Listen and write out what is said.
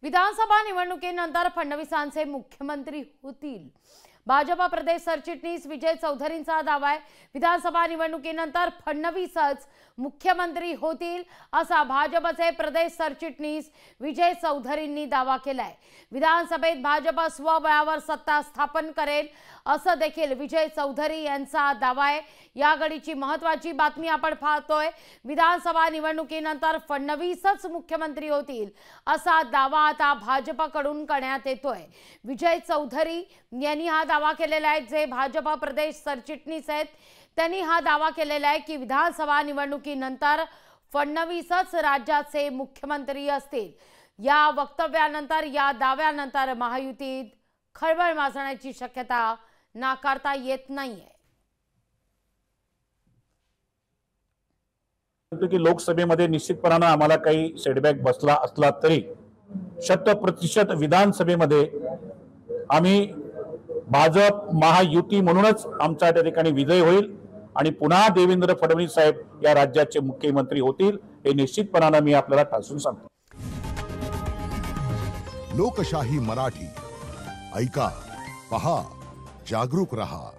विधानसभा निवडणुकीनंतर फडणवीसांचे मुख्यमंत्री होतील। भाजपा प्रदेश सरचिटणीस विजय चौधरींचा दावा आहे। विधानसभा निवडणुकीनंतर फडणवीसच मुख्यमंत्री होतील असा भाजपचे प्रदेश सरचिटणीस विजय चौधरींनी दावा केलाय। विधानसभेत भाजप स्वबळावर सत्ता स्थापन करेल असं देखील विजय चौधरी यांचा दावा आहे। या घडीची महत्त्वाची बातमी आपण पाहतोय। विधानसभा निवडणुकीनंतर फडणवीसच मुख्यमंत्री होतील असा दावा आता भाजपकडून करण्यात येतोय। विजय चौधरी यांनी हा दावा केलेला आहे। जे भाजपा प्रदेश सरचिटणीस आहेत त्यांनी हा दावा केलेला आहे की विधानसभा निवडणुकीनंतर फडणवीसच राज्याचे मुख्यमंत्री असतील। या वक्तव्यानंतर या दाव्यानंतर महायुतीत खळबळ माजण्याची शक्यता नाकारता येत नाहीये। की लोकसभेमध्ये निश्चितपणाने आम्हाला काही सेटबॅक बसला असला तरी 100% विधानसभेमध्ये आम्ही भाजप महायुती म्हणूनच आमचा त्या ठिकाणी विजय होईल आणि पुन्हा देवेंद्र फडणवीस साहेब या राज्याचे मुख्यमंत्री होतील हे निश्चितपणाने मी आपल्याला ठासून सांगतो। लोकशाही मराठी ऐका, पहा, जागरूक रहा।